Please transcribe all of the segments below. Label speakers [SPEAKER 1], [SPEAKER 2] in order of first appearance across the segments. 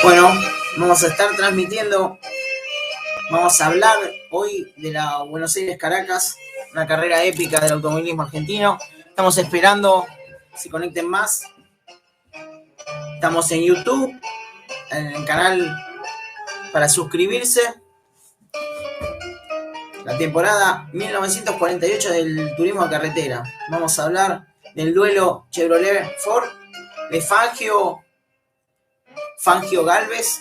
[SPEAKER 1] Bueno, vamos a estar transmitiendo, vamos a hablar hoy de la Buenos Aires-Caracas, una carrera épica del automovilismo argentino. Estamos esperando se conecten más. Estamos en YouTube, en el canal para suscribirse. La temporada 1948 del turismo de carretera. Vamos a hablar del duelo Chevrolet-Ford, de Fangio-Gálvez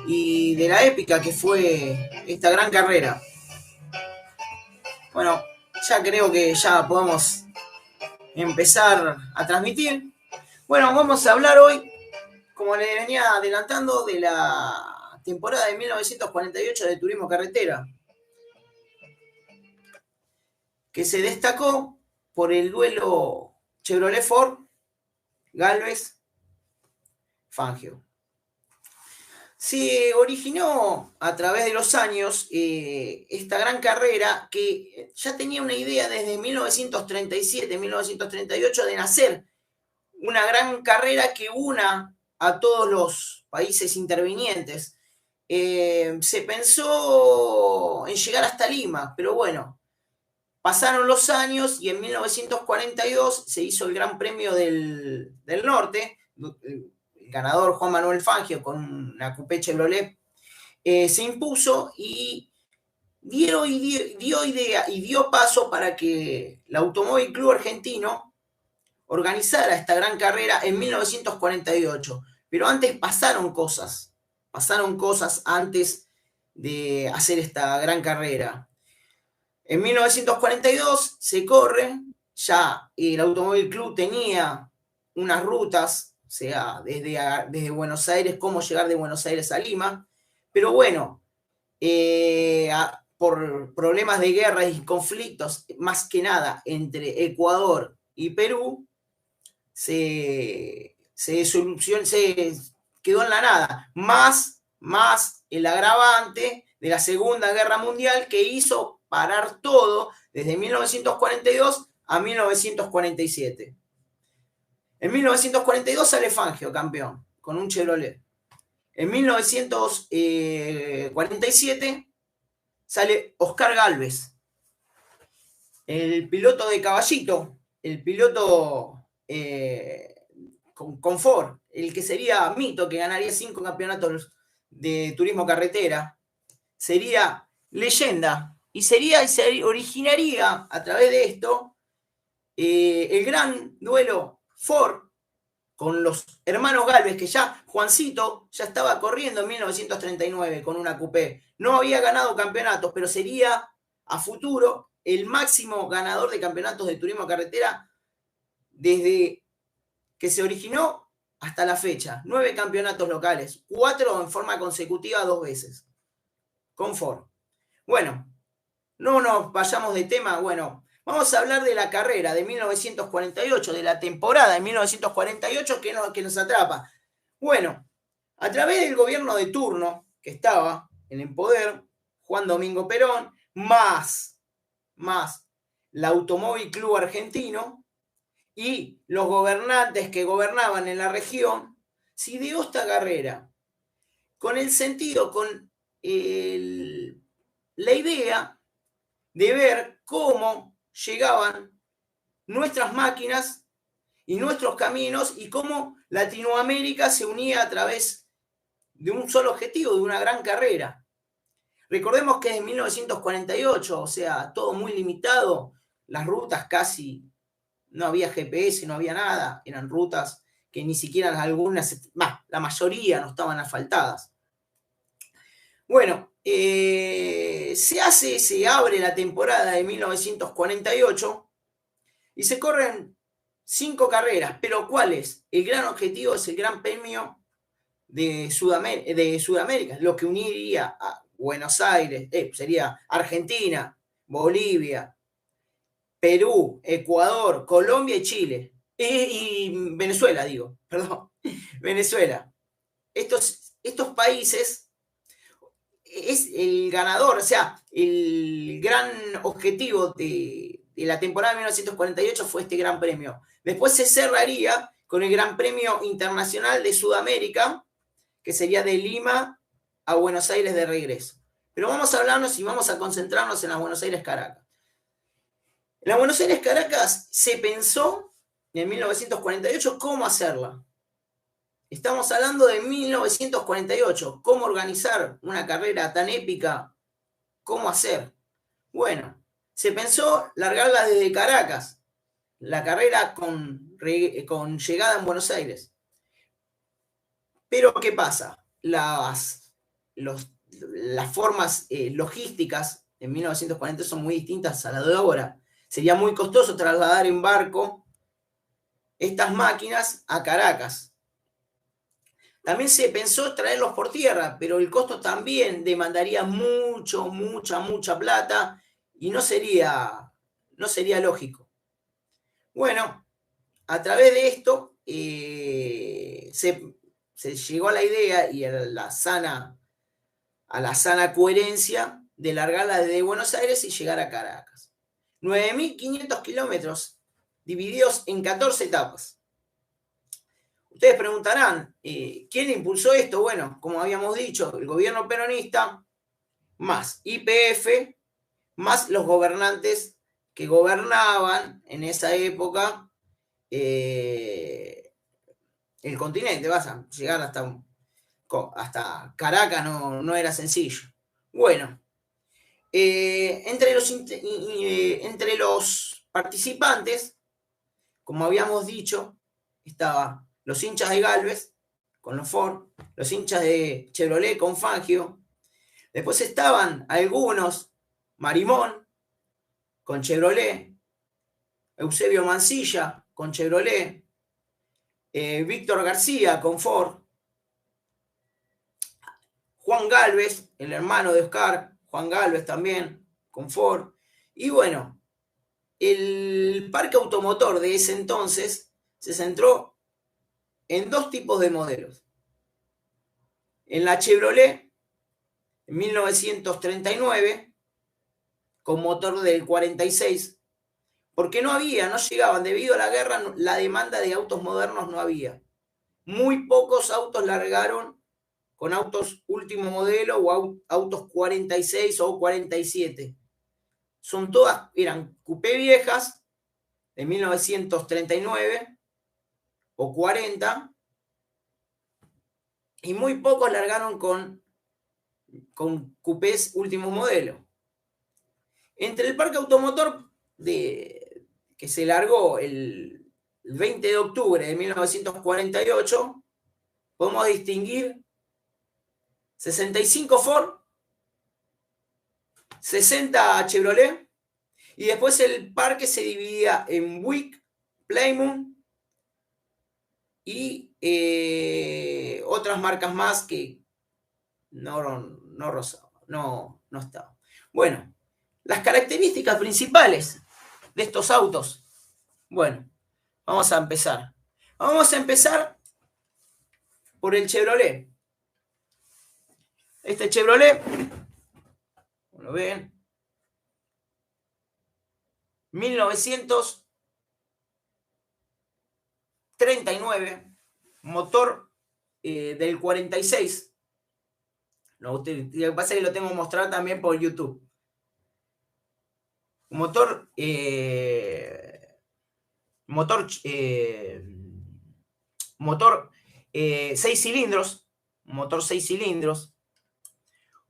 [SPEAKER 1] y de la épica que fue esta gran carrera. Bueno, ya creo que ya podemos empezar a transmitir. Bueno, vamos a hablar hoy, como le venía adelantando, de la temporada de 1948 de turismo carretera, que se destacó por el duelo Chevrolet-Ford, Gálvez-Fangio. Se originó a través de los años esta gran carrera que ya tenía una idea desde 1937-1938 de nacer una gran carrera que una a todos los países intervinientes. Se pensó en llegar hasta Lima, pero bueno, pasaron los años y en 1942 se hizo el Gran Premio del Norte. El ganador Juan Manuel Fangio con una coupé Chevrolet se impuso y dio idea y dio paso para que el Automóvil Club Argentino organizara esta gran carrera en 1948. Pero antes pasaron cosas antes de hacer esta gran carrera. En 1942 se corre, ya el Automóvil Club tenía unas rutas, o sea, desde Buenos Aires, cómo llegar de Buenos Aires a Lima, pero bueno, por problemas de guerra y conflictos, más que nada entre Ecuador y Perú, se quedó en la nada, más el agravante de la Segunda Guerra Mundial que hizo parar todo desde 1942 a 1947. En 1942 sale Fangio campeón con un Chevrolet. En 1947 sale Oscar Gálvez, el piloto de caballito, el piloto con Ford, el que sería mito, que ganaría 5 campeonatos de turismo carretera, sería leyenda y se originaría a través de esto el gran duelo Ford con los hermanos Gálvez, que ya Juancito ya estaba corriendo en 1939 con una coupé. No había ganado campeonatos, pero sería a futuro el máximo ganador de campeonatos de turismo carretera desde que se originó hasta la fecha. 9 campeonatos locales, 4 en forma consecutiva 2 veces, con Ford. Bueno, no nos vayamos de tema. Bueno, vamos a hablar de la carrera de 1948, de la temporada de 1948 que nos atrapa. Bueno, a través del gobierno de turno que estaba en el poder, Juan Domingo Perón, más el Automóvil Club Argentino y los gobernantes que gobernaban en la región, se ideó esta carrera con el sentido, con la idea de ver cómo llegaban nuestras máquinas y nuestros caminos y cómo Latinoamérica se unía a través de un solo objetivo, de una gran carrera. Recordemos que en 1948, o sea, todo muy limitado, las rutas casi no había GPS, no había nada, eran rutas que ni siquiera algunas, la mayoría no estaban asfaltadas. Bueno, se abre la temporada de 1948 y se corren 5 carreras, pero ¿cuál es? El gran objetivo es el Gran Premio de Sudamérica, lo que uniría a Buenos Aires, sería Argentina, Bolivia, Perú, Ecuador, Colombia y Chile. Y Venezuela, digo, perdón, Venezuela. Estos países es el ganador, o sea, el gran objetivo de la temporada de 1948 fue este gran premio. Después se cerraría con el Gran Premio Internacional de Sudamérica, que sería de Lima a Buenos Aires de regreso. Pero vamos a hablarnos y vamos a concentrarnos en la Buenos Aires-Caracas. En la Buenos Aires-Caracas se pensó en 1948 cómo hacerla. Estamos hablando de 1948. ¿Cómo organizar una carrera tan épica? ¿Cómo hacer? Bueno, se pensó largarla desde Caracas, la carrera con llegada en Buenos Aires. Pero, ¿qué pasa? Las formas logísticas en 1940 son muy distintas a las de ahora. Sería muy costoso trasladar en barco estas máquinas a Caracas. También se pensó traerlos por tierra, pero el costo también demandaría mucha plata y no sería lógico. Bueno, a través de esto se llegó a la idea y a la sana coherencia de largarla desde Buenos Aires y llegar a Caracas. 9.500 kilómetros divididos en 14 etapas. Ustedes preguntarán, ¿quién impulsó esto? Bueno, como habíamos dicho, el gobierno peronista, más YPF, más los gobernantes que gobernaban en esa época el continente. Vas a llegar hasta Caracas, no era sencillo. Bueno, entre los participantes, como habíamos dicho, estaba los hinchas de Galvez con los Ford, los hinchas de Chevrolet con Fangio. Después estaban algunos, Marimón con Chevrolet, Eusebio Mansilla con Chevrolet, Víctor García con Ford, Juan Galvez, el hermano de Oscar, Juan Galvez también con Ford. Y bueno, el parque automotor de ese entonces se centró en dos tipos de modelos. En la Chevrolet, en 1939, con motor del 46, porque no llegaban, debido a la guerra, la demanda de autos modernos no había. Muy pocos autos largaron con autos último modelo o autos 46 o 47. Eran coupé viejas de 1939 o 40, y muy pocos largaron con coupés último modelo. Entre el parque automotor que se largó el 20 de octubre de 1948, podemos distinguir 65 Ford, 60 Chevrolet, y después el parque se dividía en Buick, Plymouth y otras marcas más que no estaban. Bueno, las características principales de estos autos. Bueno, vamos a empezar. Vamos a empezar por el Chevrolet. Este Chevrolet, como lo ven, 1939, motor del 46. Lo que pasa es que lo tengo que mostrar también por YouTube. Motor 6 cilindros. Motor 6 cilindros.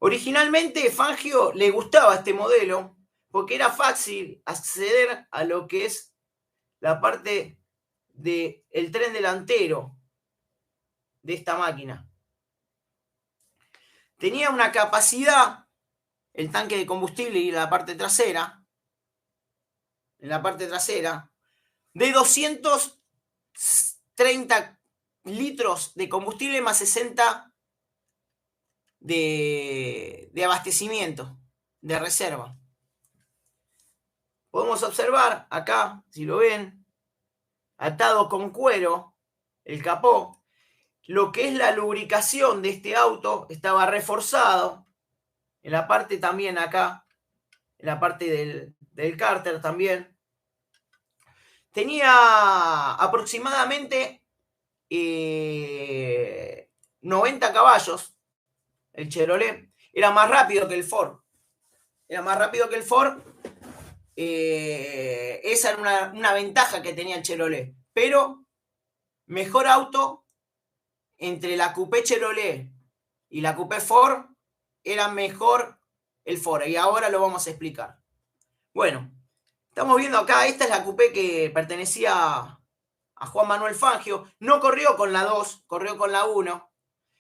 [SPEAKER 1] Originalmente Fangio le gustaba este modelo porque era fácil acceder a lo que es la parte del tren delantero de esta máquina. Tenía una capacidad, el tanque de combustible y la parte trasera, de 230 litros de combustible más 60 de abastecimiento, de reserva. Podemos observar acá, si lo ven, atado con cuero, el capó. Lo que es la lubricación de este auto estaba reforzado. En la parte también acá, en la parte del cárter también. Tenía aproximadamente 90 caballos el Chevrolet. Era más rápido que el Ford. Era más rápido que el Ford. Esa era una ventaja que tenía el Chevrolet. Pero mejor auto entre la Coupé Chevrolet y la Coupé Ford era mejor el Ford. Y ahora lo vamos a explicar. Bueno, estamos viendo acá, esta es la Coupé que pertenecía a Juan Manuel Fangio. No corrió con la 2, corrió con la 1.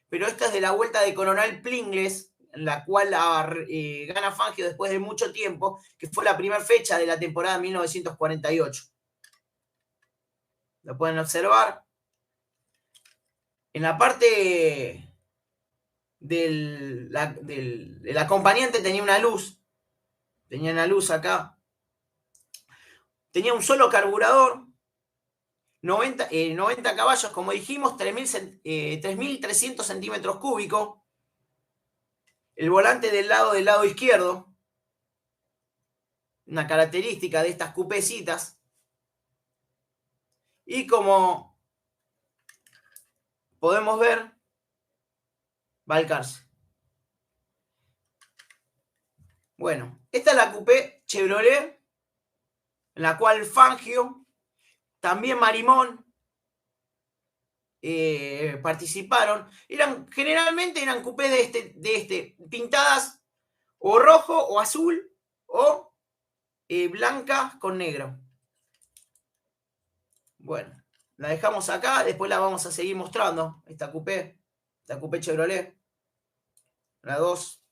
[SPEAKER 1] Pero esta es de la vuelta de Coronel Pringles, la cual gana Fangio después de mucho tiempo, que fue la primera fecha de la temporada 1948. Lo pueden observar. En la parte del acompañante tenía una luz. Tenía una luz acá. Tenía un solo carburador. 90 caballos, como dijimos, 3.300 centímetros cúbicos. El volante del lado izquierdo. Una característica de estas cupecitas. Y como podemos ver, va al cárcel. Bueno, esta es la Coupé Chevrolet, en la cual Fangio, también Marimón, participaron. Generalmente eran coupés de pintadas o rojo o azul o blanca con negro. Bueno, la dejamos acá, después la vamos a seguir mostrando, esta Coupé Chevrolet, la 2.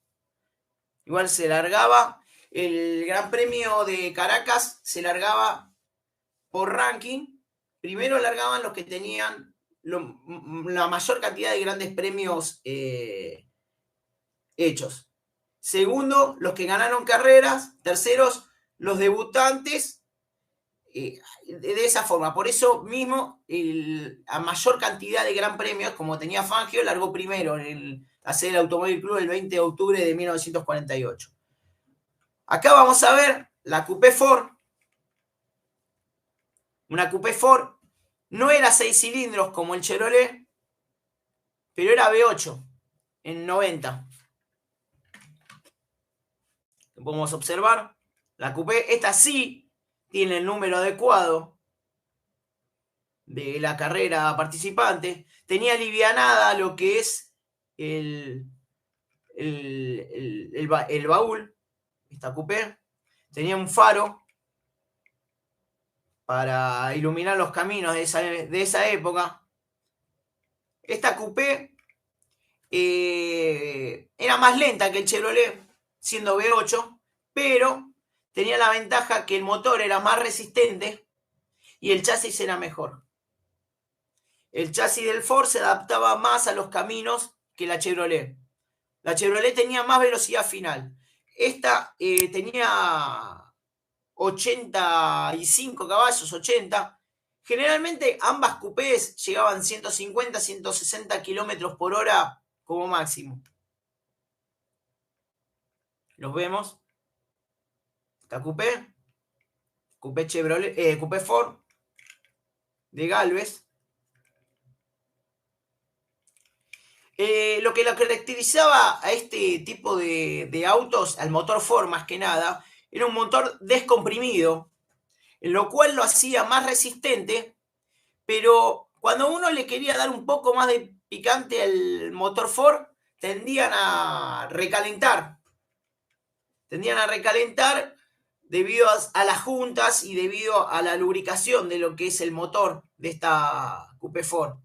[SPEAKER 1] Igual se largaba, el Gran Premio de Caracas se largaba por ranking. Primero largaban los que tenían la mayor cantidad de grandes premios hechos. Segundo, los que ganaron carreras. Terceros, los debutantes. De esa forma. Por eso mismo, a mayor cantidad de gran premios, como tenía Fangio, largó primero en hacer el Automóvil Club el 20 de octubre de 1948. Acá vamos a ver la Coupé Ford. Una Coupé Ford no era 6 cilindros como el Chevrolet, pero era V8 en 90. Lo podemos observar. La Coupé, esta sí tiene el número adecuado de la carrera participante. Tenía alivianada lo que es el baúl, esta Coupé. Tenía un faro para iluminar los caminos de esa época. Esta Coupé era más lenta que el Chevrolet, siendo V8, pero tenía la ventaja que el motor era más resistente y el chasis era mejor. El chasis del Ford se adaptaba más a los caminos que la Chevrolet. La Chevrolet tenía más velocidad final. Esta tenía 85 caballos, 80. Generalmente ambas coupés llegaban 150, 160 kilómetros por hora como máximo. Los vemos. Esta Coupé Chevrolet, Coupé Ford de Galvez. Lo que lo caracterizaba a este tipo de autos, al motor Ford más que nada, era un motor descomprimido, en lo cual lo hacía más resistente, pero cuando uno le quería dar un poco más de picante al motor Ford, tendían a recalentar debido a las juntas y debido a la lubricación de lo que es el motor de esta Coupé Ford.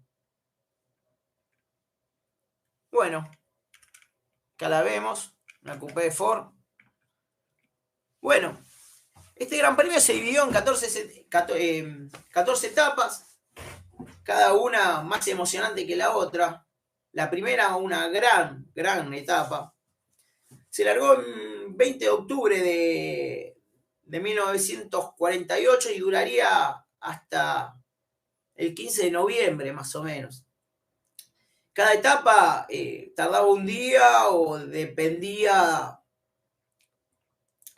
[SPEAKER 1] Bueno, acá la vemos, una Coupé Ford. Bueno, este Gran Premio se dividió en 14 etapas, cada una más emocionante que la otra. La primera, una gran etapa. Se largó el 20 de octubre de 1948 y duraría hasta el 15 de noviembre, más o menos. Cada etapa tardaba un día o dependía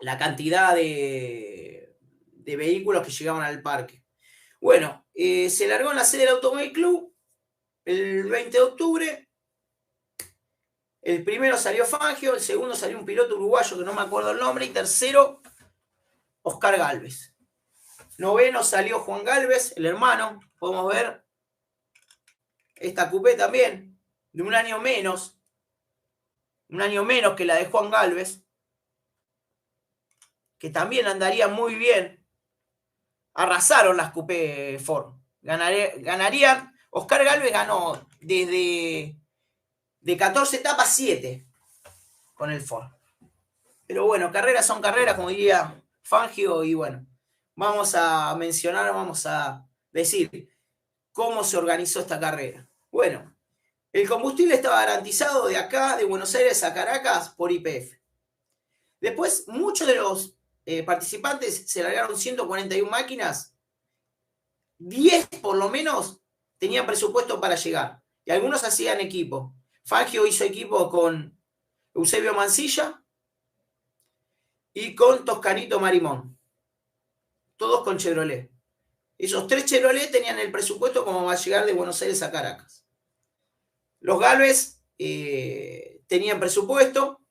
[SPEAKER 1] la cantidad de vehículos que llegaban al parque. Bueno, se largó en la sede del Automóvil Club el 20 de octubre. El primero salió Fangio, el segundo salió un piloto uruguayo que no me acuerdo el nombre, y tercero, Oscar Gálvez. Noveno salió Juan Gálvez, el hermano. Podemos ver esta coupé también, de un año menos que la de Juan Gálvez, que también andaría muy bien. Arrasaron las coupé Ford. Ganarían. Oscar Gálvez ganó de 14 etapas 7 con el Ford. Pero bueno, carreras son carreras, como diría Fangio, y bueno, vamos a mencionar, vamos a decir cómo se organizó esta carrera. Bueno, el combustible estaba garantizado de acá, de Buenos Aires a Caracas, por YPF. Después, muchos de los participantes se largaron 141 máquinas, 10 por lo menos tenían presupuesto para llegar, y algunos hacían equipo. Fangio hizo equipo con Eusebio Mancilla y con Toscanito Marimón, todos con Chevrolet. Esos 3 Chevrolet tenían el presupuesto como va a llegar de Buenos Aires a Caracas. Los Gálvez tenían presupuesto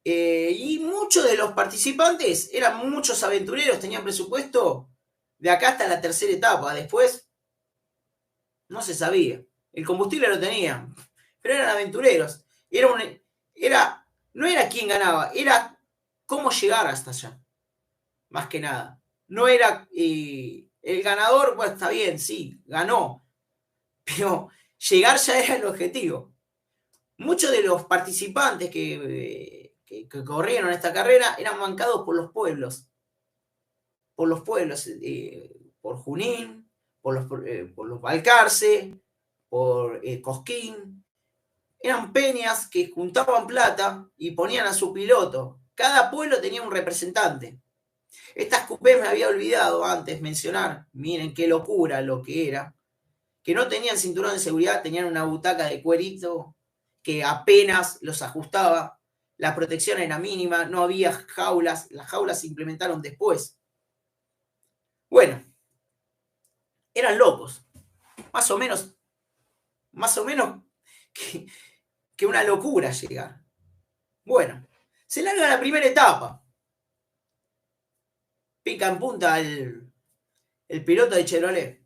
[SPEAKER 1] y muchos de los participantes eran muchos aventureros, tenían presupuesto de acá hasta la tercera etapa. Después no se sabía. El combustible lo tenían, pero eran aventureros. No era quién ganaba, era cómo llegar hasta allá. Más que nada. No era el ganador, pues está bien, sí, ganó. Pero llegar ya era el objetivo. Muchos de los participantes que corrieron esta carrera eran bancados por los pueblos. Por los pueblos, por Junín, por los Balcarce, por Cosquín. Eran peñas que juntaban plata y ponían a su piloto. Cada pueblo tenía un representante. Estas coupés me había olvidado antes mencionar. Miren qué locura lo que era. Que no tenían cinturón de seguridad, tenían una butaca de cuerito que apenas los ajustaba. La protección era mínima, no había jaulas. Las jaulas se implementaron después. Bueno, eran locos. Más o menos que una locura llegar. Bueno, se larga la primera etapa. Pica en punta el piloto de Chevrolet,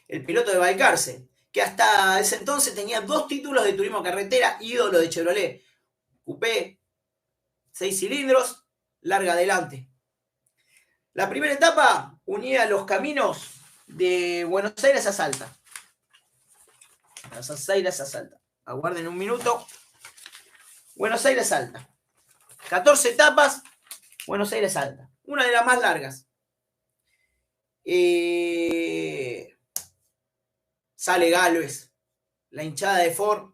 [SPEAKER 1] el piloto de Balcarce, que hasta ese entonces tenía 2 títulos de turismo carretera, ídolo de Chevrolet. Coupé, 6 cilindros, larga adelante. La primera etapa unía los caminos de Buenos Aires a Salta. Buenos Aires a Salta. Aguarden un minuto. Buenos Aires Salta. 14 etapas, Buenos Aires Salta. Una de las más largas. Sale Gálvez, la hinchada de Ford.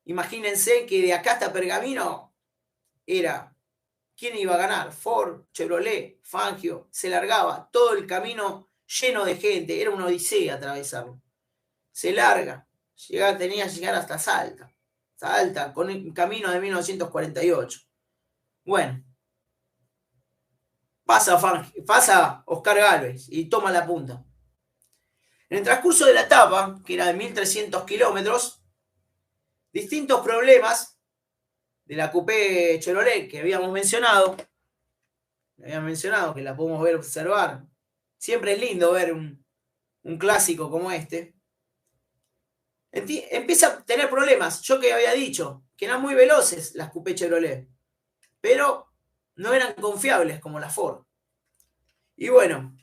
[SPEAKER 1] Imagínense que de acá hasta Pergamino era ¿quién iba a ganar? Ford, Chevrolet, Fangio. Se largaba todo el camino lleno de gente. Era una odisea atravesarlo. Se larga. Tenía que llegar hasta Salta. Salta, con el camino de 1948. Bueno. Pasa Oscar Gálvez y toma la punta. En el transcurso de la etapa, que era de 1.300 kilómetros, distintos problemas de la coupé Chevrolet que habíamos mencionado, que la podemos ver, observar. Siempre es lindo ver un clásico como este. Empieza a tener problemas. Yo que había dicho que eran muy veloces las coupé Chevrolet, pero no eran confiables como la Ford. Y bueno,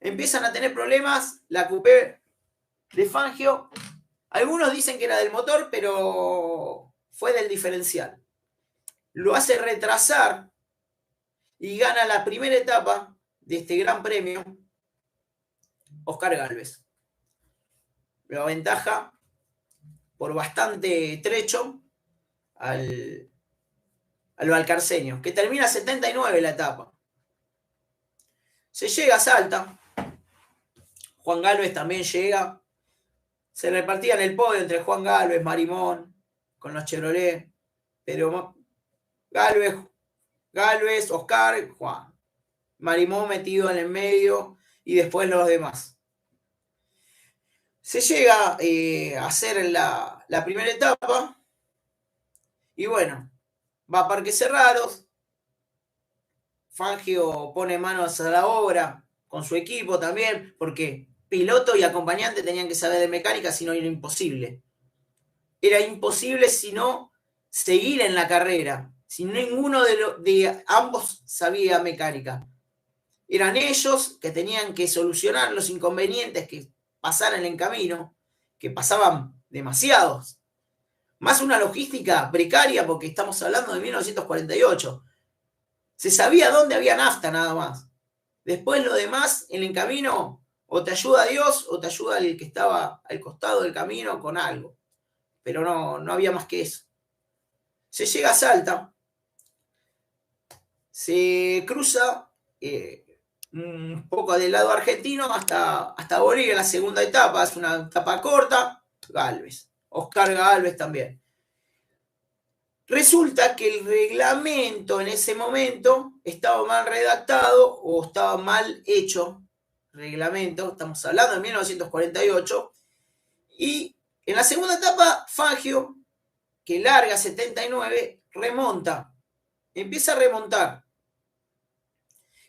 [SPEAKER 1] empiezan a tener problemas la coupé de Fangio. Algunos dicen que era del motor, pero fue del diferencial. Lo hace retrasar y gana la primera etapa de este gran premio Oscar Gálvez. Lo aventaja por bastante trecho al Valcarceño, que termina 79 la etapa. Se llega a Salta, Juan Galvez también llega, se repartían el podio entre Juan Galvez, Marimón, con los Chevrolet, pero Galvez, Oscar, Juan. Marimón metido en el medio y después los demás. Se llega a hacer la primera etapa y bueno, va a Parques Cerrados. Fangio pone manos a la obra con su equipo también, porque piloto y acompañante tenían que saber de mecánica, si no era imposible. Era imposible si no seguir en la carrera, si ninguno de ambos sabía mecánica. Eran ellos que tenían que solucionar los inconvenientes que pasaran en camino, que pasaban demasiados. Más una logística precaria porque estamos hablando de 1948. Se sabía dónde había nafta nada más. Después lo demás, en el camino, o te ayuda Dios o te ayuda el que estaba al costado del camino con algo. Pero no había más que eso. Se llega a Salta, se cruza un poco del lado argentino hasta Bolivia en la segunda etapa. Es una etapa corta, Galvez. Oscar Galvez también. Resulta que el reglamento en ese momento estaba mal redactado o estaba mal hecho. Reglamento, estamos hablando de 1948. Y en la segunda etapa, Fangio, que larga 79, remonta. Empieza a remontar.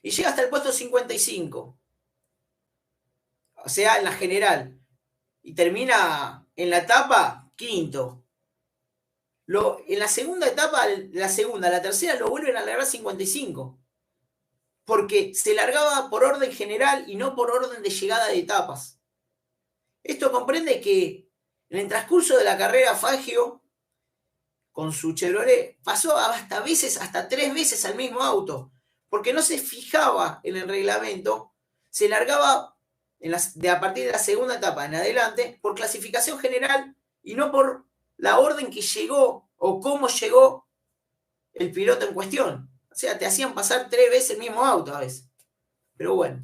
[SPEAKER 1] Y llega hasta el puesto 55. O sea, en la general. Y termina en la etapa quinto. En la segunda etapa, la tercera lo vuelven a largar 55. Porque se largaba por orden general y no por orden de llegada de etapas. Esto comprende que en el transcurso de la carrera Fangio, con su Chevrolet, pasó hasta 3 veces al mismo auto, porque no se fijaba en el reglamento, se largaba a partir de la segunda etapa en adelante por clasificación general y no por la orden que llegó o cómo llegó el piloto en cuestión. O sea, te hacían pasar 3 veces el mismo auto a veces. Pero bueno.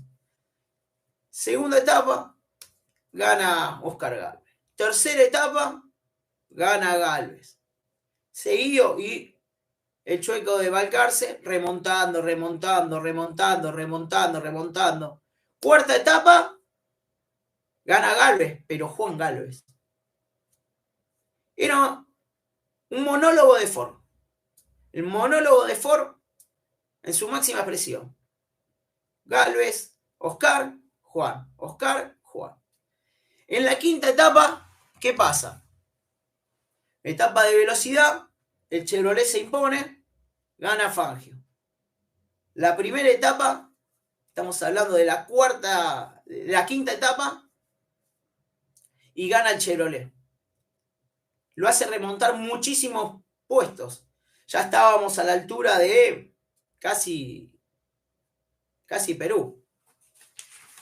[SPEAKER 1] Segunda etapa, gana Oscar Galvez. Tercera etapa, gana Galvez. Seguido y el chueco de Balcarce remontando. Cuarta etapa, gana Galvez, pero Juan Galvez. Era un monólogo de Ford. El monólogo de Ford en su máxima expresión. Galvez, Oscar, Juan. Oscar, Juan. En la quinta etapa, ¿qué pasa? Etapa de velocidad, el Chevrolet se impone, gana Fangio. La primera etapa, estamos hablando de la quinta etapa, y gana el Chevrolet. Lo hace remontar muchísimos puestos. Ya estábamos a la altura de casi Perú.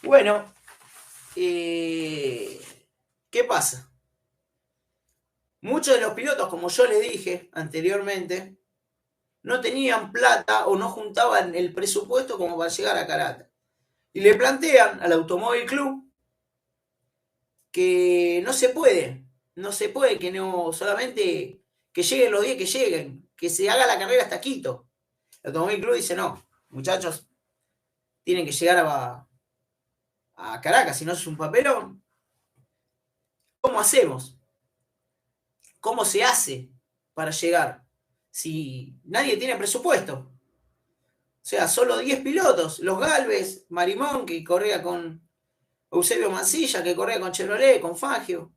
[SPEAKER 1] Bueno, ¿qué pasa? Muchos de los pilotos, como yo les dije anteriormente, no tenían plata o no juntaban el presupuesto como para llegar a Caracas. Y le plantean al Automóvil Club que no se puede, que no solamente que lleguen los 10 que lleguen, que se haga la carrera hasta Quito. El Automóvil Club dice, no, muchachos, tienen que llegar a Caracas, si no es un papelón. ¿Cómo hacemos? ¿Cómo se hace para llegar? Si nadie tiene presupuesto. O sea, solo 10 pilotos. Los Galvez, Marimón, que corría con Eusebio Mancilla, que corría con Chevrolet, con Fangio.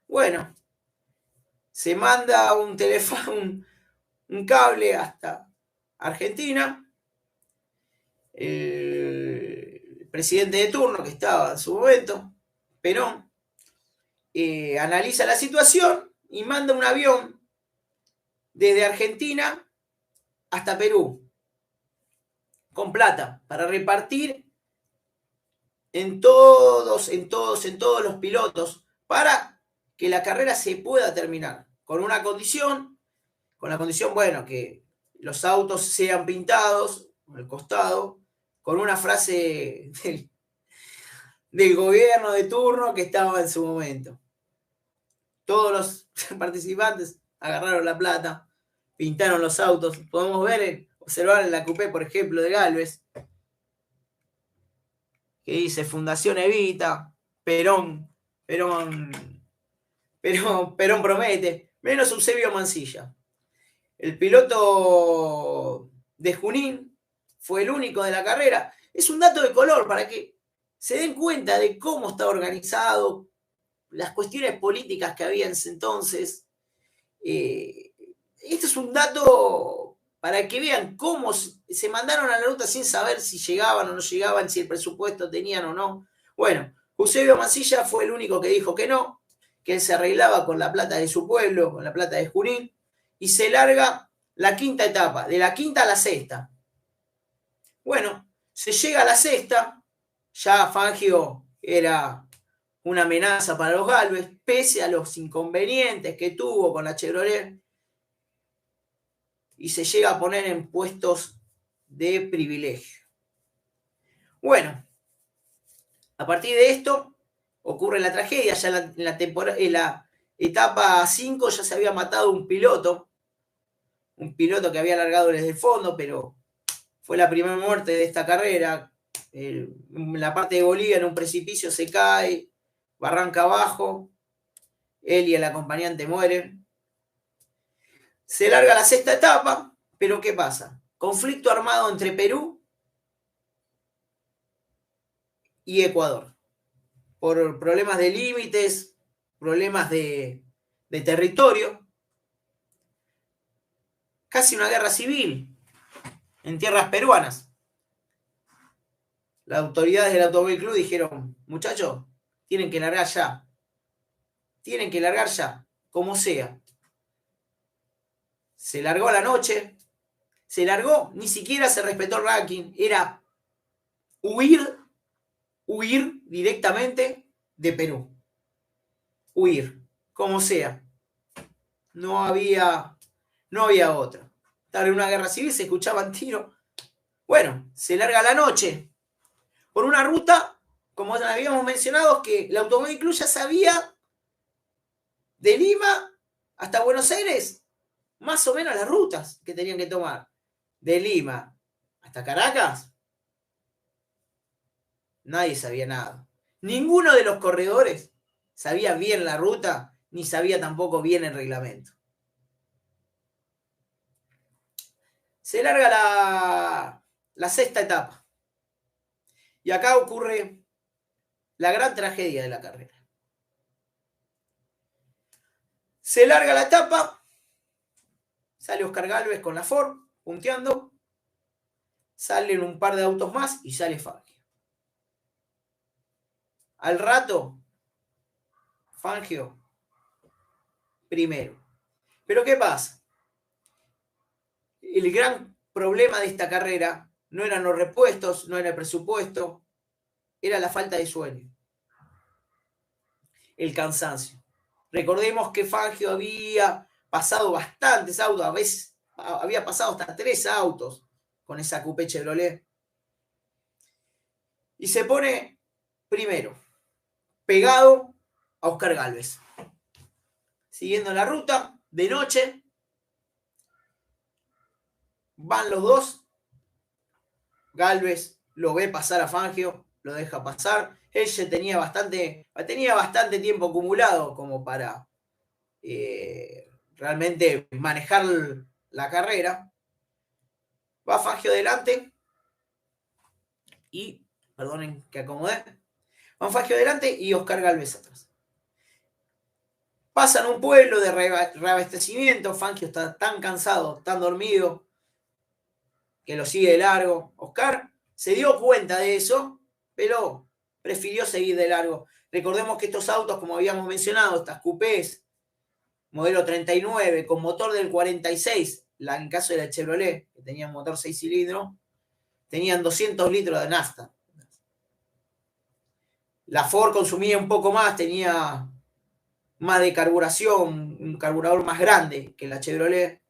[SPEAKER 1] Bueno, se manda un teléfono, un cable hasta Argentina. El presidente de turno, que estaba en su momento, Perón, analiza la situación y manda un avión desde Argentina hasta Perú con plata para repartir en todos los pilotos para que la carrera se pueda terminar, con una condición, bueno, que los autos sean pintados al costado, con una frase del gobierno de turno que estaba en su momento. Todos los participantes agarraron la plata, pintaron los autos. Podemos observar en la coupé, por ejemplo, de Gálvez, que dice Fundación Evita, Perón promete, menos Eusebio Mansilla. El piloto de Junín fue el único de la carrera. Es un dato de color para que se den cuenta de cómo está organizado, las cuestiones políticas que había en ese entonces. Esto es un dato para que vean cómo se mandaron a la ruta sin saber si llegaban o no llegaban, si el presupuesto tenían o no. Bueno, Eusebio Mansilla fue el único que dijo que no, que él se arreglaba con la plata de su pueblo, con la plata de Junín, y se larga la quinta etapa, de la quinta a la sexta. Bueno, se llega a la sexta, ya Fangio era una amenaza para los Gálvez, pese a los inconvenientes que tuvo con la Chevrolet, y se llega a poner en puestos de privilegio. Bueno, a partir de esto ocurre la tragedia. Ya en la etapa 5 ya se había matado un piloto que había largado desde el fondo, pero fue la primera muerte de esta carrera. En la parte de Bolivia, en un precipicio, se cae, barranca abajo, él y el acompañante mueren. Se larga la sexta etapa, pero ¿qué pasa? Conflicto armado entre Perú y Ecuador, por problemas de límites, problemas de territorio, casi una guerra civil en tierras peruanas. Las autoridades del Automóvil Club dijeron, muchachos, tienen que largar ya, como sea. Se largó a la noche, ni siquiera se respetó el ranking, era huir directamente de Perú. Huir, como sea. No había otra. Estaba en una guerra civil, se escuchaban tiros. Bueno, se larga la noche por una ruta, como habíamos mencionado, que el Automóvil Club ya sabía de Lima hasta Buenos Aires, más o menos las rutas que tenían que tomar. De Lima hasta Caracas, nadie sabía nada. Ninguno de los corredores sabía bien la ruta, ni sabía tampoco bien el reglamento. Se larga la sexta etapa. Y acá ocurre la gran tragedia de la carrera. Se larga la etapa, sale Oscar Gálvez con la Ford, punteando, salen un par de autos más y sale Fangio. Al rato, Fangio primero. Pero ¿qué pasa? El gran problema de esta carrera no eran los repuestos, no era el presupuesto, era la falta de sueño, el cansancio. Recordemos que Fangio había pasado bastantes autos, a veces había pasado hasta 3 autos con esa coupé Chevrolet. Y se pone primero, pegado a Oscar Gálvez. Siguiendo la ruta, de noche, van los dos. Gálvez lo ve pasar a Fangio, lo deja pasar. Él ya tenía bastante tiempo acumulado como para realmente manejar la carrera. Va Fangio delante y, perdonen que acomodé, va Fangio delante y Oscar Gálvez atrás. Pasan un pueblo de reabastecimiento. Fangio está tan cansado, tan dormido, que lo sigue de largo. Oscar se dio cuenta de eso, pero prefirió seguir de largo. Recordemos que estos autos, como habíamos mencionado, estas coupés, modelo 39, con motor del 46, en caso de la Chevrolet, que tenía un motor 6 cilindros, tenían 200 litros de nafta. La Ford consumía un poco más, tenía más de carburación, un carburador más grande que la Chevrolet.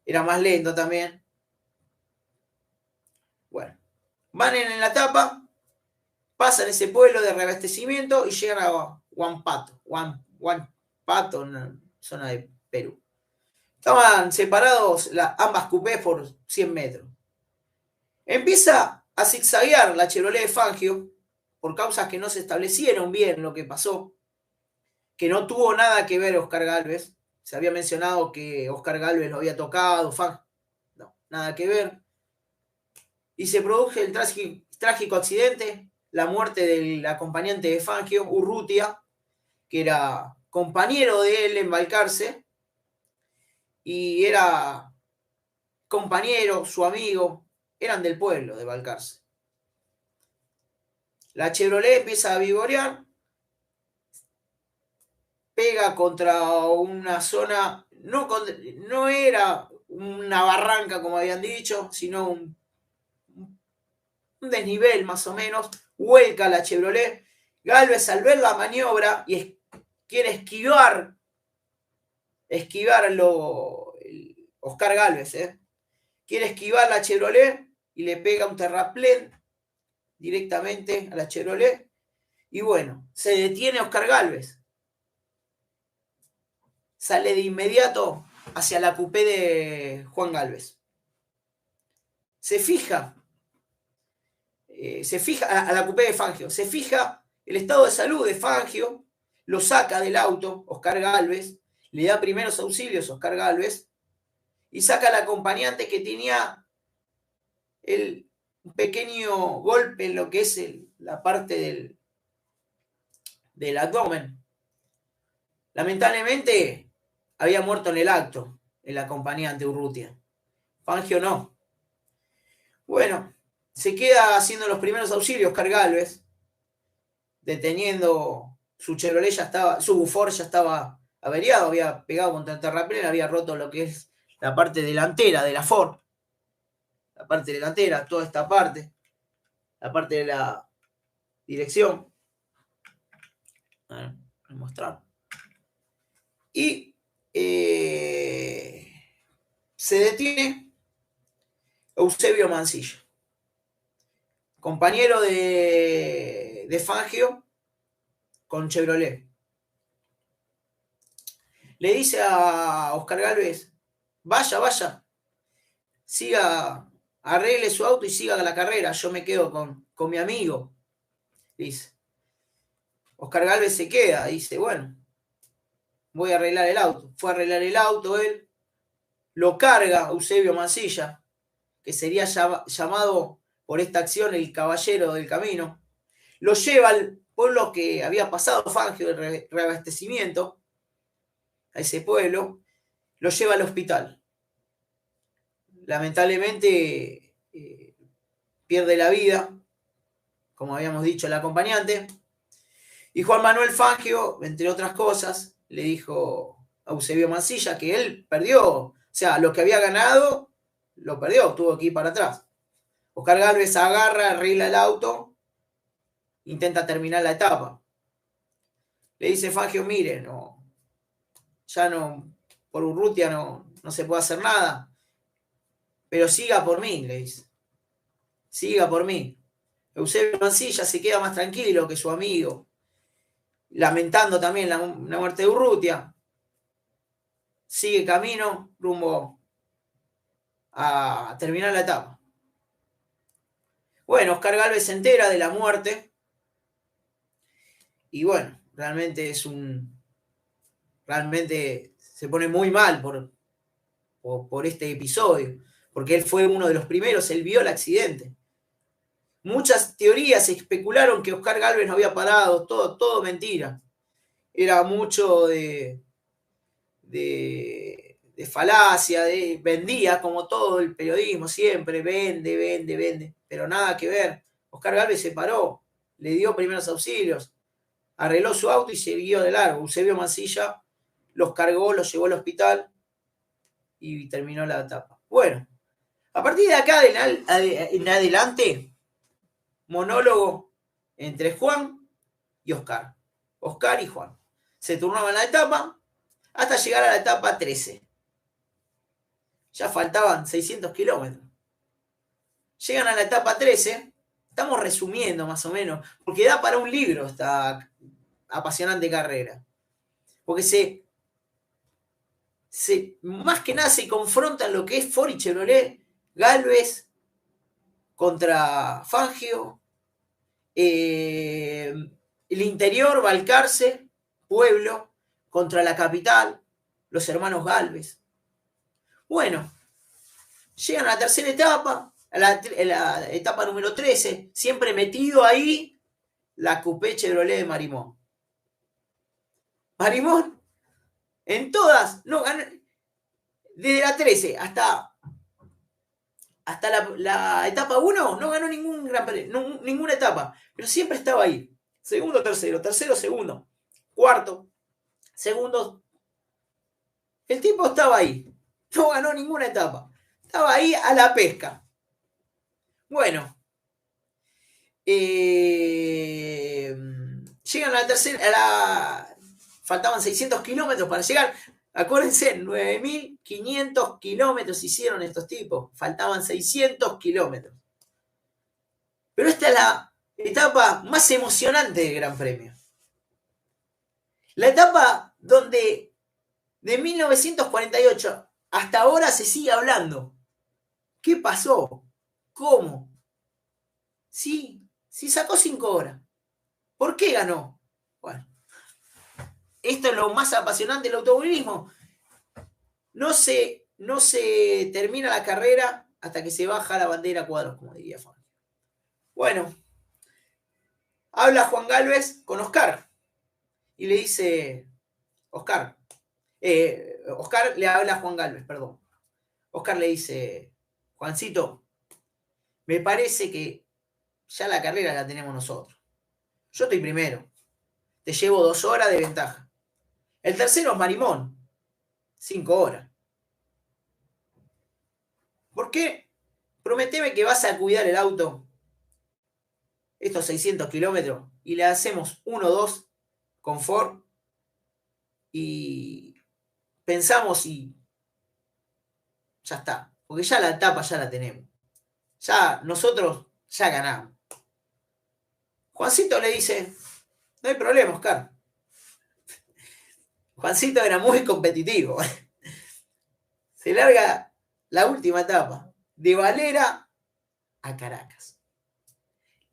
[SPEAKER 1] Era más lento también. Bueno, van en la etapa, pasan ese pueblo de reabastecimiento y llegan a Huampato, una zona de Perú. Estaban separados ambas coupés por 100 metros. Empieza a zigzaguear la Chevrolet de Fangio por causas que no se establecieron bien lo que pasó, que no tuvo nada que ver Oscar Gálvez. Se había mencionado que Oscar Gálvez lo había tocado, no, nada que ver. Y se produjo el trágico accidente, la muerte del acompañante de Fangio, Urrutia, que era compañero de él en Balcarce, y era compañero, su amigo, eran del pueblo de Balcarce. La Chevrolet empieza a vigorear, pega contra una zona, no era una barranca como habían dicho, sino un desnivel más o menos, vuelca la Chevrolet. Gálvez al ver la maniobra y quiere esquivar Oscar Gálvez, quiere esquivar la Chevrolet y le pega un terraplén directamente a la Chevrolet. Y bueno, se detiene Oscar Gálvez. Sale de inmediato hacia la coupé de Juan Gálvez. Se fija a la coupé de Fangio, se fija el estado de salud de Fangio, lo saca del auto Oscar Gálvez, le da primeros auxilios a Oscar Gálvez y saca al acompañante que tenía un pequeño golpe en lo que es la parte del abdomen. Lamentablemente había muerto en el acto el acompañante Urrutia. Fangio no. Bueno, se queda haciendo los primeros auxilios Oscar Gálvez, deteniendo su Chevrolet, su Buford ya estaba averiado, había pegado contra el terraplén, había roto lo que es la parte delantera de la Ford, la parte delantera, toda esta parte, la parte de la dirección. A ver, voy a mostrar. Y se detiene Eusebio Mancilla, compañero de Fangio con Chevrolet. Le dice a Oscar Gálvez, vaya, siga, arregle su auto y siga la carrera, yo me quedo con mi amigo, dice. Oscar Gálvez se queda, dice, bueno, voy a arreglar el auto. Fue a arreglar el auto él, lo carga Eusebio Mancilla, que sería llamado por esta acción el caballero del camino, lo lleva al pueblo que había pasado Fangio de reabastecimiento, a ese pueblo, lo lleva al hospital. Lamentablemente pierde la vida, como habíamos dicho, el acompañante. Y Juan Manuel Fangio, entre otras cosas, le dijo a Eusebio Mancilla que él perdió. O sea, lo que había ganado, lo perdió, tuvo que ir para atrás. Oscar Gálvez agarra, arregla el auto, intenta terminar la etapa. Le dice Fangio, mire, ya no, por Urrutia no se puede hacer nada, pero siga por mí, le dice. Siga por mí. Eusebio Mancilla se queda más tranquilo que su amigo, lamentando también la muerte de Urrutia. Sigue camino rumbo a terminar la etapa. Bueno, Oscar Gálvez se entera de la muerte y bueno, realmente se pone muy mal por este episodio, porque él fue uno de los primeros, él vio el accidente. Muchas teorías especularon que Oscar Gálvez no había parado, todo mentira. Era mucho de falacia, vendía como todo el periodismo, siempre vende, pero nada que ver. Oscar Gálvez se paró, le dio primeros auxilios, arregló su auto y siguió de largo. Eusebio Mancilla los cargó, los llevó al hospital y terminó la etapa. Bueno, a partir de acá en adelante, monólogo entre Juan y Oscar. Oscar y Juan. se turnaban la etapa hasta llegar a la etapa 13. Ya faltaban 600 kilómetros. Llegan a la etapa 13, estamos resumiendo más o menos, porque da para un libro esta apasionante carrera. Porque más que nada se confrontan lo que es Ford y Chevrolet, Gálvez contra Fangio, el interior, Balcarce, Pueblo, contra la capital, los hermanos Gálvez. Bueno, llegan a la tercera etapa, a la etapa número 13, siempre metido ahí la Coupé Chevrolet de Marimón. Marimón, en todas, no ganó, desde la 13 hasta la etapa 1, no ganó ninguna etapa, pero siempre estaba ahí. Segundo, tercero, segundo, cuarto, segundo. El tipo estaba ahí, no ganó ninguna etapa, estaba ahí a la pesca. Bueno, llegan a la tercera, faltaban 600 kilómetros para llegar. Acuérdense, 9.500 kilómetros hicieron estos tipos. Faltaban 600 kilómetros. Pero esta es la etapa más emocionante del Gran Premio. La etapa donde de 1948 hasta ahora se sigue hablando. ¿Qué pasó? ¿Cómo? Sí sacó 5 horas. ¿Por qué ganó? Bueno, esto es lo más apasionante del automovilismo. No se termina la carrera hasta que se baja la bandera a cuadros, como diría Fangio. Bueno, habla Juan Gálvez con Oscar y le dice, Oscar le habla a Juan Gálvez, perdón. Oscar le dice, Juancito, me parece que ya la carrera la tenemos nosotros. Yo estoy primero, te llevo 2 horas de ventaja. El tercero es Marimón, 5 horas. ¿Por qué? Prometeme que vas a cuidar el auto estos 600 kilómetros y le hacemos 1-2 con Ford y pensamos y ya está. Porque ya la etapa ya la tenemos. Ya nosotros ya ganamos. Juancito le dice, no hay problema, Oscar. Juancito era muy competitivo. Se larga la última etapa, de Valera a Caracas.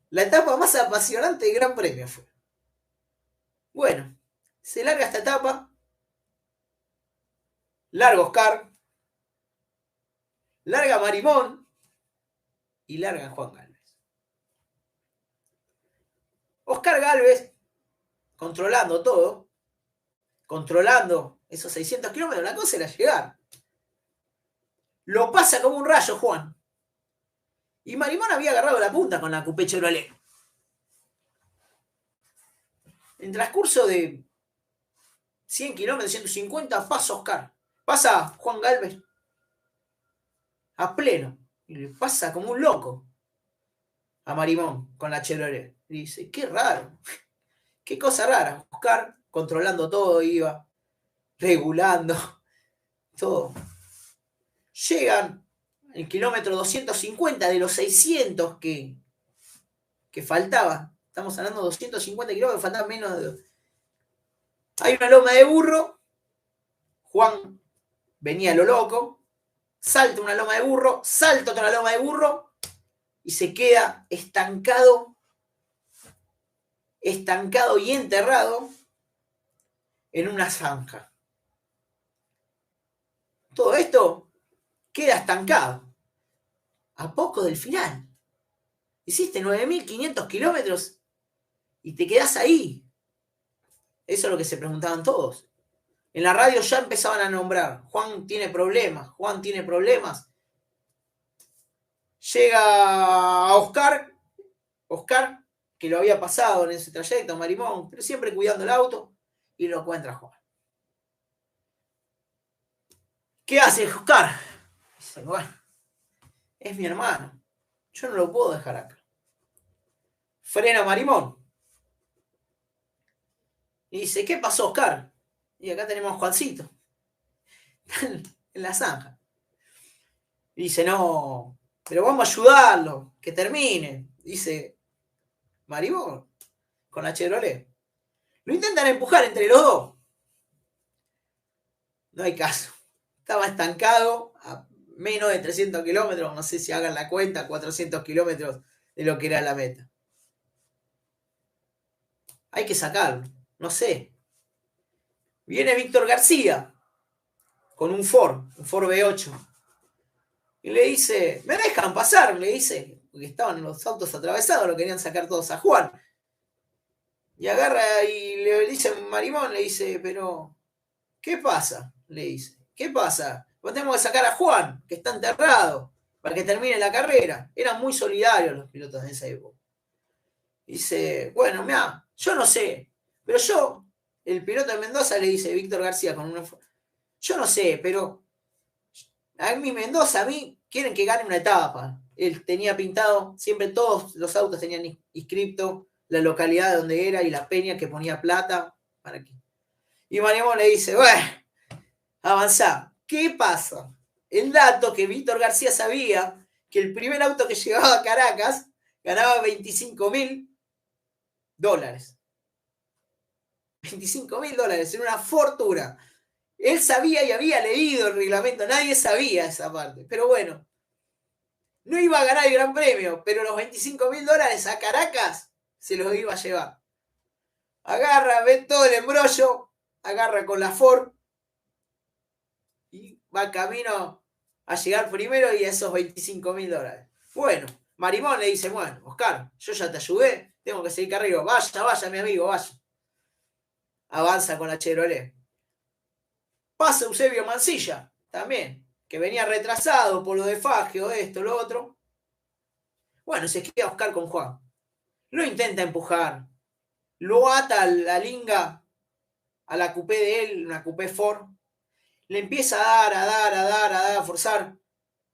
[SPEAKER 1] La etapa más apasionante del Gran Premio fue. Bueno, se larga esta etapa. Larga Oscar. Larga Marimón. Y larga Juan Gálvez. Oscar Gálvez, controlando todo, controlando esos 600 kilómetros, la cosa era llegar. Lo pasa como un rayo, Juan. Y Marimón había agarrado la punta con la Coupé Chevrolet. En transcurso de 100 kilómetros, 150, pasa Oscar. Pasa Juan Gálvez a pleno. Y le pasa como un loco a Marimón con la Chevrolet. Y dice, qué raro. Qué cosa rara. Oscar controlando todo, iba regulando todo. Llegan el kilómetro 250 de los 600 que faltaban. Estamos hablando de 250 kilómetros, faltaban menos de... Hay una loma de burro. Juan venía a lo loco. Salta una loma de burro. Salta otra loma de burro. Y se queda estancado y enterrado en una zanja. Todo esto queda estancado a poco del final. Hiciste 9.500 kilómetros y te quedás ahí. Eso es lo que se preguntaban todos. En la radio ya empezaban a nombrar, Juan tiene problemas, Juan tiene problemas. Llega a Oscar, que lo había pasado en ese trayecto, Marimón, pero siempre cuidando el auto, y lo encuentra Juan. ¿Qué hace Oscar? Dice, bueno, es mi hermano, yo no lo puedo dejar acá. Frena Marimón. Y dice, ¿qué pasó, Oscar? Y acá tenemos a Juancito. En la zanja. Y dice, no, pero vamos a ayudarlo, que termine. Dice, Marimón, con la Chevrolet. Lo intentan empujar entre los dos. No hay caso. Estaba estancado a menos de 300 kilómetros, no sé si hagan la cuenta, 400 kilómetros de lo que era la meta. Hay que sacarlo, no sé. Viene Víctor García con un Ford V8. Y le dice, ¿me dejan pasar? Le dice, porque estaban los autos atravesados, lo querían sacar todos a Juan. Y agarra y le dice Marimón, le dice, pero, ¿qué pasa? Le dice, ¿qué pasa? Pues tenemos que sacar a Juan, que está enterrado, para que termine la carrera. Eran muy solidarios los pilotos de esa época. Dice, bueno, mira, yo no sé, pero yo, el piloto de Mendoza le dice, Víctor García, con una... Yo no sé, pero a mí Mendoza, a mí quieren que gane una etapa. Él tenía pintado, siempre todos los autos tenían inscripto la localidad donde era y la peña que ponía plata. ¿Para qué? Y Marimón le dice, bueno, avanzá. ¿Qué pasa? El dato que Víctor García sabía, que el primer auto que llegaba a Caracas ganaba $25.000. $25.000, era una fortuna. Él sabía y había leído el reglamento, nadie sabía esa parte. Pero bueno, no iba a ganar el Gran Premio, pero los $25.000 a Caracas se los iba a llevar. Agarra, ve todo el embrollo, agarra con la Ford y va camino a llegar primero y a esos $25.000. Bueno, Marimón le dice, bueno, Oscar, yo ya te ayudé, tengo que seguir carrera. Vaya, mi amigo, vaya. Avanza con la Chevrolet. Pasa Eusebio Mancilla, también, que venía retrasado por lo de Fagio, esto, lo otro. Bueno, se queda Oscar con Juan. Lo intenta empujar. Lo ata a la linga, a la coupé de él, una coupé Ford. Le empieza a dar, a forzar.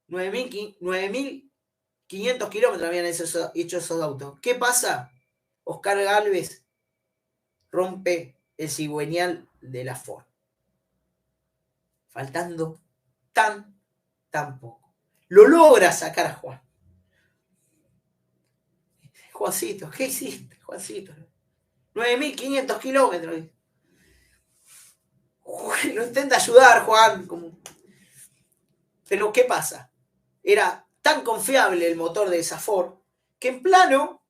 [SPEAKER 1] 9.500 kilómetros habían hecho esos autos. ¿Qué pasa? Oscar Gálvez rompe el cigüeñal de la Ford. Faltando tan poco. Lo logra sacar a Juan. Juancito, ¿qué hiciste, Juancito? 9.500 kilómetros. Lo intenta ayudar, Juan. Pero ¿qué pasa? Era tan confiable el motor de esa Ford que en plano,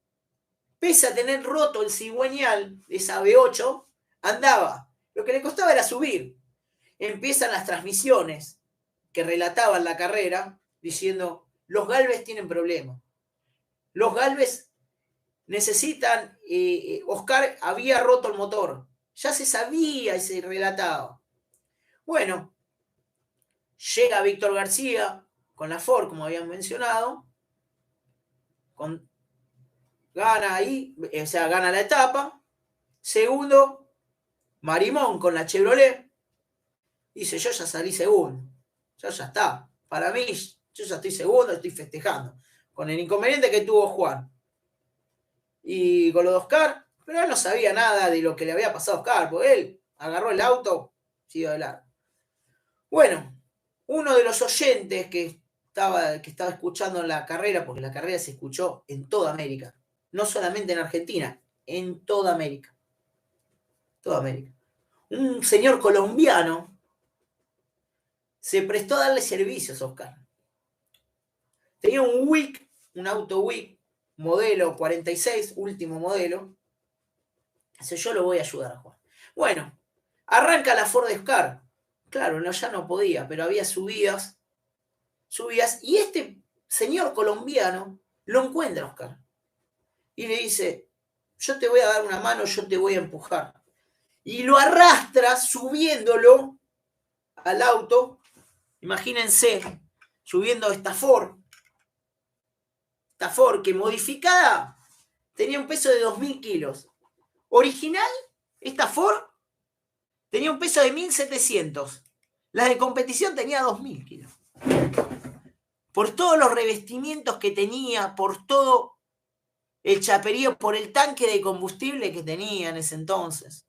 [SPEAKER 1] pese a tener roto el cigüeñal de esa V8, andaba. Lo que le costaba era subir. Empiezan las transmisiones que relataban la carrera diciendo, los Gálvez tienen problemas. Los Gálvez necesitan, Oscar había roto el motor. Ya se sabía y se relataba. Bueno, llega Víctor García con la Ford, como habían mencionado, gana ahí, o sea, gana la etapa. Segundo, Marimón con la Chevrolet. Dice, yo ya salí segundo. Ya está. Para mí, yo ya estoy segundo, estoy festejando. Con el inconveniente que tuvo Juan. Y con lo de Oscar, pero él no sabía nada de lo que le había pasado a Oscar, porque él agarró el auto, siguió de largo. Bueno, uno de los oyentes que estaba escuchando la carrera, porque la carrera se escuchó en toda América, no solamente en Argentina, en toda América. Toda América. Un señor colombiano se prestó a darle servicios a Oscar. Tenía un Wick, un auto Wick, modelo 46, último modelo. Dice, yo lo voy a ayudar a Juan. Bueno, arranca la Ford Oscar. Claro, no, ya no podía, pero había subidas. Y este señor colombiano lo encuentra a Oscar. Y le dice, yo te voy a dar una mano, yo te voy a empujar. Y lo arrastra subiéndolo al auto. Imagínense, subiendo esta Ford. Esta Ford que modificada tenía un peso de 2.000 kilos. Original, esta Ford tenía un peso de 1.700. La de competición tenía 2.000 kilos. Por todos los revestimientos que tenía, por todo el chaperío, por el tanque de combustible que tenía en ese entonces.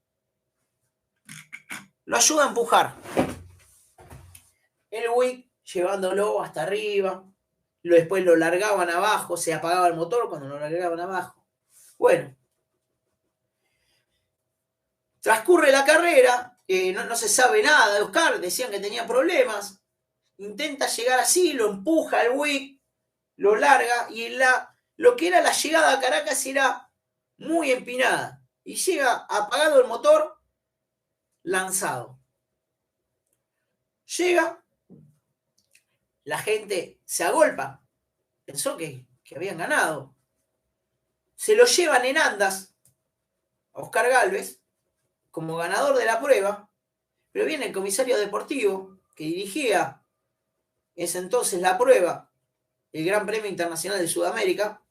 [SPEAKER 1] lo ayuda a empujar. El Wick llevándolo hasta arriba, después lo largaban abajo, se apagaba el motor cuando lo largaban abajo. Bueno, transcurre la carrera, no se sabe nada de Oscar, decían que tenía problemas, intenta llegar así, lo empuja el Wick, lo larga y lo que era la llegada a Caracas era muy empinada y llega apagado el motor, lanzado. Llega, la gente se agolpa, pensó que habían ganado. Se lo llevan en andas a Oscar Gálvez como ganador de la prueba, pero viene el comisario deportivo que dirigía ese entonces la prueba, el Gran Premio Internacional de Sudamérica,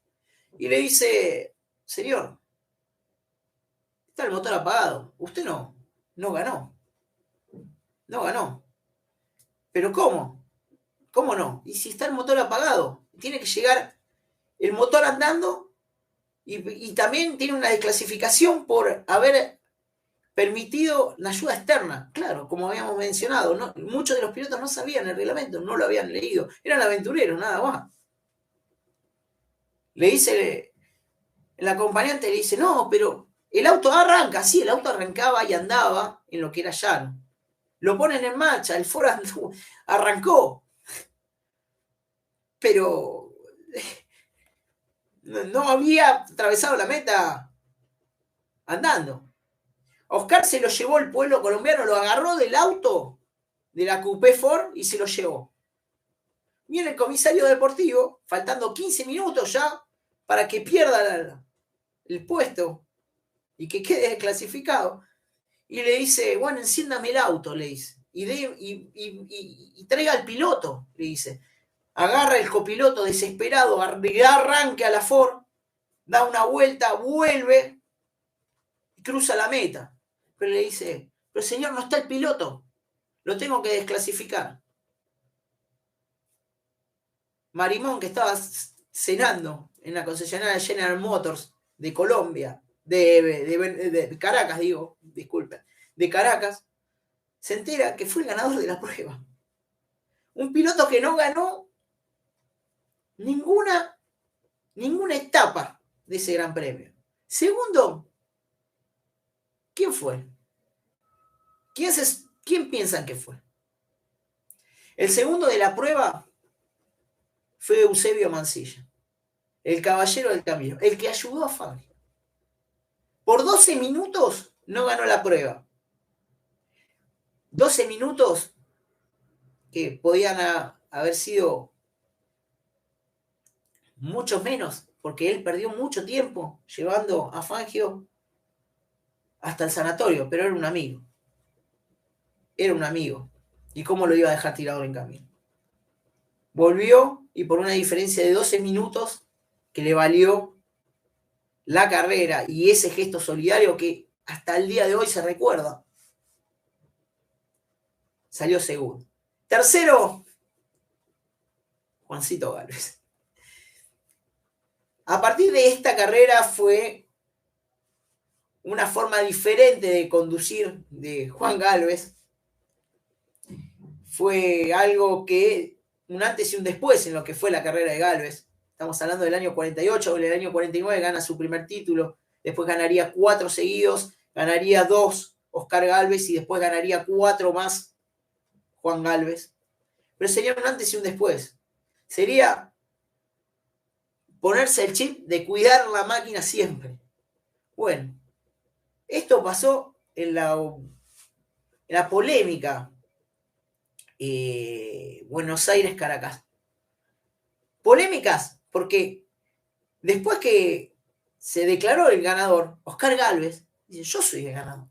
[SPEAKER 1] y le dice: señor, está el motor apagado, usted no ganó. No ganó. ¿Pero cómo? ¿Cómo no? Y si está el motor apagado, tiene que llegar el motor andando y también tiene una desclasificación por haber permitido la ayuda externa. Claro, como habíamos mencionado, ¿no? Muchos de los pilotos no sabían el reglamento, no lo habían leído, eran aventureros, nada más. Le dice, el acompañante le dice: no, pero el auto arranca. Sí, el auto arrancaba y andaba en lo que era llano. Lo ponen en marcha, el Ford arrancó, pero no había atravesado la meta andando. Oscar se lo llevó el pueblo colombiano, lo agarró del auto de la Coupé Ford y se lo llevó. Viene el comisario deportivo, faltando 15 minutos ya para que pierda el puesto y que quede desclasificado. Y le dice: bueno, enciéndame el auto, le dice. Y traiga al piloto, le dice. Agarra el copiloto desesperado, da arranque a la Ford, da una vuelta, vuelve y cruza la meta. Pero le dice: pero señor, no está el piloto, lo tengo que desclasificar. Marimón, que estaba cenando en la concesionaria General Motors de Colombia, de Caracas, digo, disculpen, de Caracas, se entera que fue el ganador de la prueba. Un piloto que no ganó ninguna etapa de ese Gran Premio. Segundo, ¿quién fue? ¿Quién piensan que fue? El segundo de la prueba fue Eusebio Mancilla, el caballero del camino, el que ayudó a Fabio. Por 12 minutos no ganó la prueba. 12 minutos que podían haber sido muchos menos, porque él perdió mucho tiempo llevando a Fangio hasta el sanatorio, pero era un amigo. Era un amigo. ¿Y cómo lo iba a dejar tirado en camino? Volvió y por una diferencia de 12 minutos que le valió la carrera y ese gesto solidario que hasta el día de hoy se recuerda, salió segundo. Tercero, Juancito Gálvez. A partir de esta carrera fue una forma diferente de conducir de Juan Gálvez. Fue algo que un antes y un después en lo que fue la carrera de Gálvez. Estamos hablando del año 48, en el año 49 gana su primer título, después ganaría 4 seguidos, ganaría 2 Oscar Gálvez y después ganaría 4 más Juan Gálvez. Pero sería un antes y un después. Sería ponerse el chip de cuidar la máquina siempre. Bueno, esto pasó en la polémica Buenos Aires-Caracas. Polémicas porque después que se declaró el ganador, Oscar Gálvez dice: yo soy el ganador.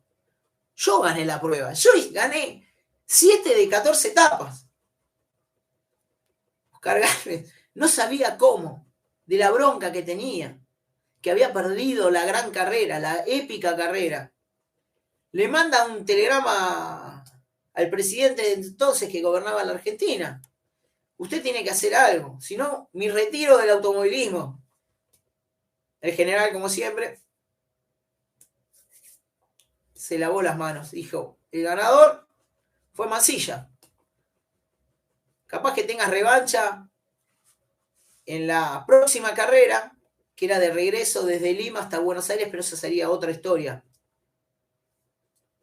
[SPEAKER 1] Yo gané la prueba. Yo gané 7 de 14 etapas. Oscar Gálvez no sabía cómo, de la bronca que tenía, que había perdido la gran carrera, la épica carrera. Le manda un telegrama al presidente de entonces que gobernaba la Argentina: usted tiene que hacer algo, si no, mi retiro del automovilismo. El general, como siempre, se lavó las manos, dijo: el ganador fue Mansilla. Capaz que tengas revancha en la próxima carrera, que era de regreso desde Lima hasta Buenos Aires, pero esa sería otra historia.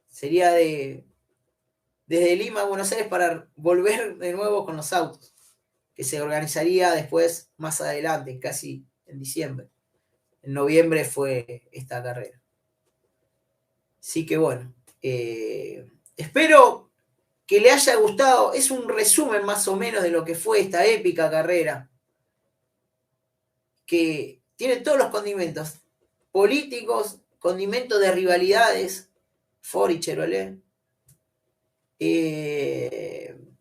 [SPEAKER 1] Sería desde Lima a Buenos Aires para volver de nuevo con los autos, que se organizaría después, más adelante, casi en diciembre. En noviembre fue esta carrera. Así que bueno, espero que le haya gustado. Es un resumen más o menos de lo que fue esta épica carrera, que tiene todos los condimentos políticos, condimentos de rivalidades, Ford y Chevrolet,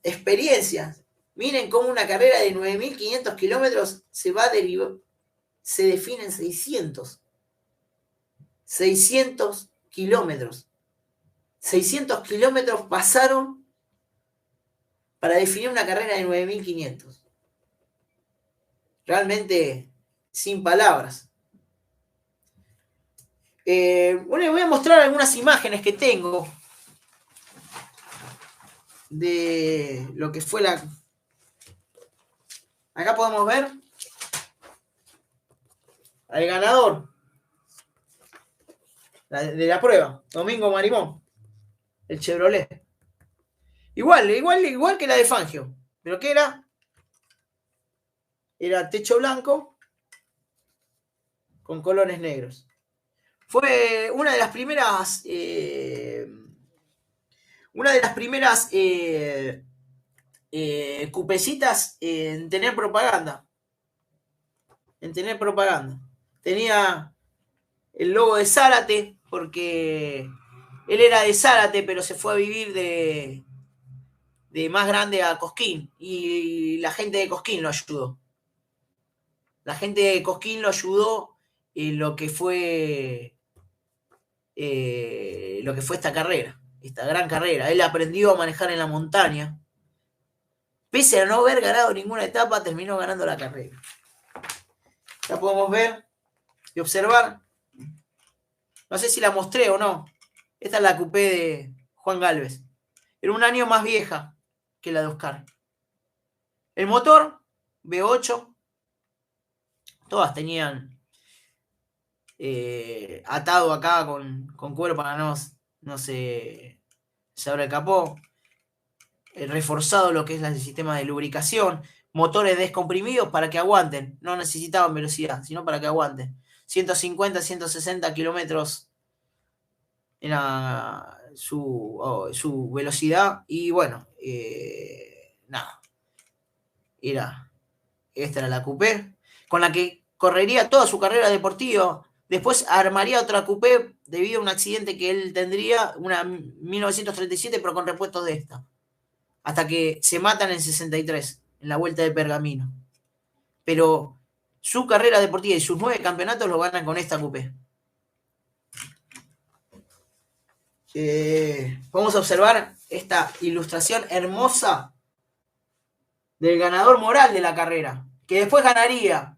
[SPEAKER 1] experiencias. Miren cómo una carrera de 9.500 kilómetros se define en 600. 600 kilómetros. 600 kilómetros pasaron para definir una carrera de 9.500. Realmente sin palabras. Bueno, les voy a mostrar algunas imágenes que tengo de lo que fue la... Acá podemos ver al ganador de la prueba, Domingo Marimón, el Chevrolet. Igual que la de Fangio, pero ¿qué era? Era techo blanco con colores negros. Fue una de las primeras cupecitas en tener propaganda. Tenía el logo de Zárate, porque él era de Zárate, pero se fue a vivir de más grande a Cosquín, y la gente de Cosquín lo ayudó. La gente de Cosquín lo ayudó en lo que fue esta carrera, esta gran carrera. Él aprendió a manejar en la montaña. Pese a no haber ganado ninguna etapa, terminó ganando la carrera. Ya podemos ver y observar. No sé si la mostré o no. Esta es la coupé de Juan Galvez. Era un año más vieja que la de Oscar. El motor, V8. Todas tenían atado acá con cuero para no se abra el capó. Reforzado lo que es el sistema de lubricación. Motores descomprimidos para que aguanten. No necesitaban velocidad, sino para que aguanten. 150, 160 kilómetros era su velocidad. Y bueno, nada. Esta era la coupé con la que correría toda su carrera deportiva. Después armaría otra coupé debido a un accidente que él tendría, una 1937, pero con repuestos de esta. Hasta que se matan en 63, en la Vuelta de Pergamino. Pero su carrera deportiva y sus 9 campeonatos lo ganan con esta coupé. Vamos a observar esta ilustración hermosa del ganador moral de la carrera, que después ganaría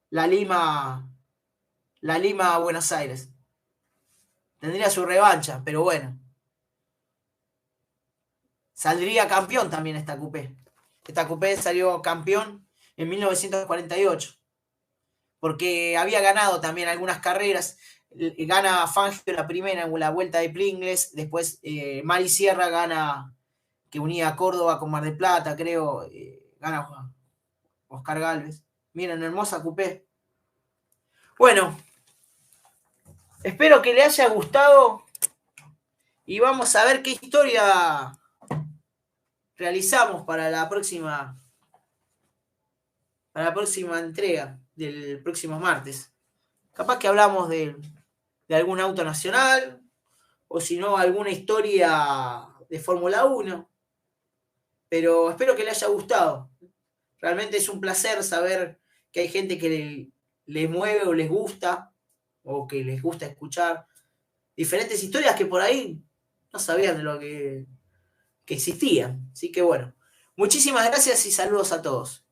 [SPEAKER 1] la Lima a Buenos Aires. Tendría su revancha, pero bueno. Saldría campeón también esta coupé. Esta coupé salió campeón en 1948, porque había ganado también algunas carreras. Gana Fangio la primera en la Vuelta de Pringles, después Mari Sierra gana, que unía Córdoba con Mar del Plata, creo, gana Oscar Galvez. Miren, hermosa coupé. Bueno, espero que le haya gustado y vamos a ver qué historia realizamos para la próxima entrega del próximo martes. Capaz que hablamos de algún auto nacional, o si no, alguna historia de Fórmula 1. Pero espero que le haya gustado. Realmente es un placer saber que hay gente que le mueve o les gusta, o que les gusta escuchar diferentes historias que por ahí no sabían de lo que existían. Así que bueno, muchísimas gracias y saludos a todos.